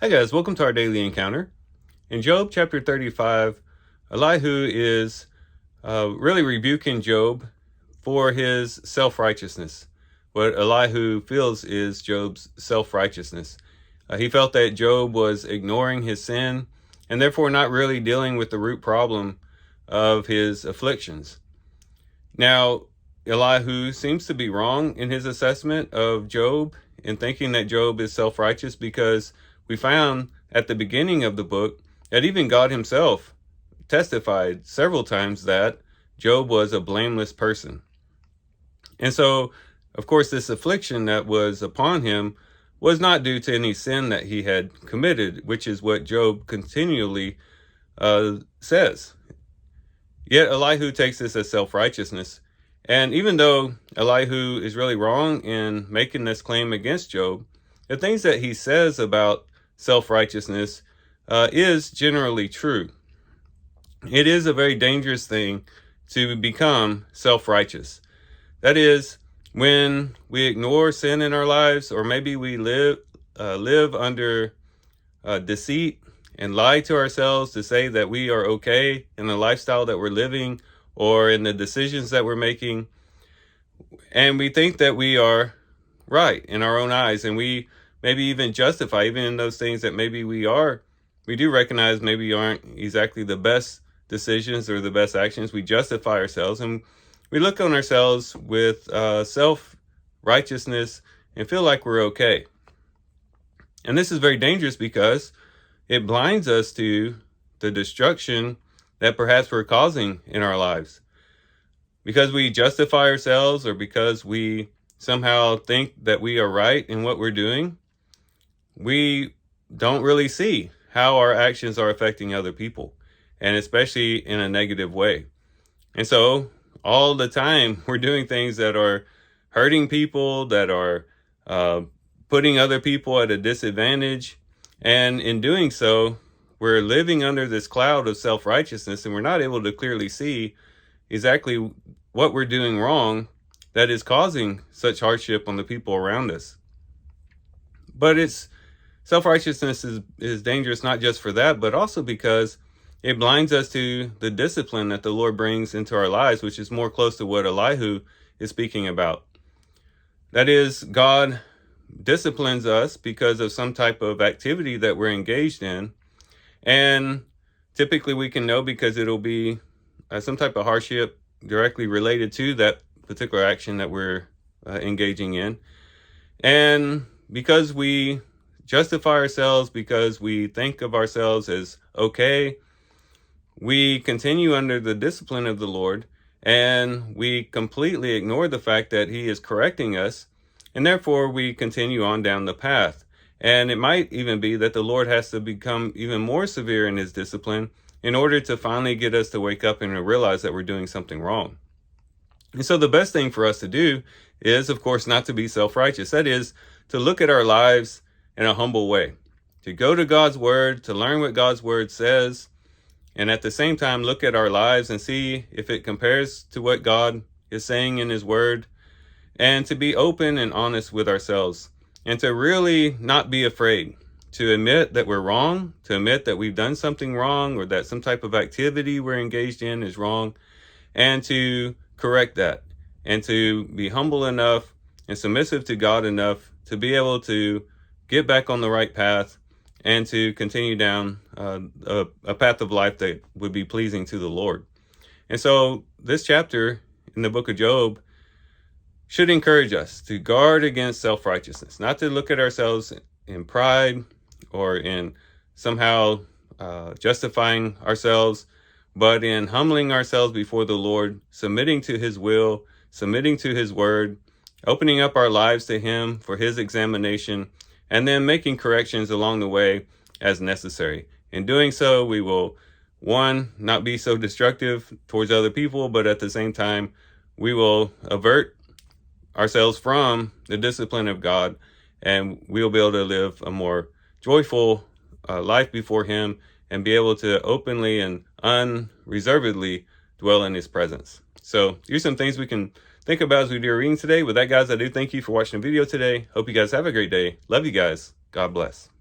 Hi guys, welcome to our daily encounter. In Job chapter 35, Elihu is really rebuking Job for his self-righteousness. What Elihu feels is Job's self-righteousness. He felt that Job was ignoring his sin and therefore not really dealing with the root problem of his afflictions. Now, Elihu seems to be wrong in his assessment of Job in thinking that Job is self-righteous, because we found at the beginning of the book that even God himself testified several times that Job was a blameless person. And so, of course, this affliction that was upon him was not due to any sin that he had committed, which is what Job continually says. Yet Elihu takes this as self-righteousness. And even though Elihu is really wrong in making this claim against Job, the things that he says about self-righteousness is generally true. It is a very dangerous thing to become self-righteous. That is, when we ignore sin in our lives, or maybe we live under deceit and lie to ourselves to say that we are okay in the lifestyle that we're living or in the decisions that we're making, and we think that we are right in our own eyes, and we maybe even justify even in those things that maybe we do recognize maybe aren't exactly the best decisions or the best actions. We justify ourselves and we look on ourselves with self-righteousness and feel like we're okay. And this is very dangerous because it blinds us to the destruction that perhaps we're causing in our lives. Because we justify ourselves, or because we somehow think that we are right in what we're doing, we don't really see how our actions are affecting other people, and especially in a negative way. And so all the time we're doing things that are hurting people, that are putting other people at a disadvantage. And in doing so, we're living under this cloud of self-righteousness, and we're not able to clearly see exactly what we're doing wrong that is causing such hardship on the people around us. But self-righteousness is dangerous not just for that, but also because it blinds us to the discipline that the Lord brings into our lives, which is more close to what Elihu is speaking about. That is, God disciplines us because of some type of activity that we're engaged in. And typically we can know because it'll be some type of hardship directly related to that particular action that we're engaging in. And because we justify ourselves, because we think of ourselves as okay, we continue under the discipline of the Lord, and we completely ignore the fact that he is correcting us, and therefore we continue on down the path. And it might even be that the Lord has to become even more severe in his discipline in order to finally get us to wake up and to realize that we're doing something wrong. And so the best thing for us to do is, of course, not to be self-righteous. That is, to look at our lives in a humble way, to go to God's word, to learn what God's word says, and at the same time look at our lives and see if it compares to what God is saying in his word, and to be open and honest with ourselves, and to really not be afraid to admit that we're wrong, to admit that we've done something wrong, or that some type of activity we're engaged in is wrong, and to correct that, and to be humble enough and submissive to God enough to be able to get back on the right path and to continue down a path of life that would be pleasing to the Lord. And so this chapter in the book of Job should encourage us to guard against self-righteousness, not to look at ourselves in pride or in somehow justifying ourselves, but in humbling ourselves before the Lord, submitting to his will, submitting to his word, opening up our lives to him for his examination, and then making corrections along the way as necessary. In doing so, we will, one, not be so destructive towards other people, but at the same time, we will avert ourselves from the discipline of God, and we'll be able to live a more joyful life before him and be able to openly and unreservedly dwell in his presence. So here's some things we can think about as we do our reading today. With that, guys, I do thank you for watching the video today. Hope you guys have a great day. Love you guys. God bless.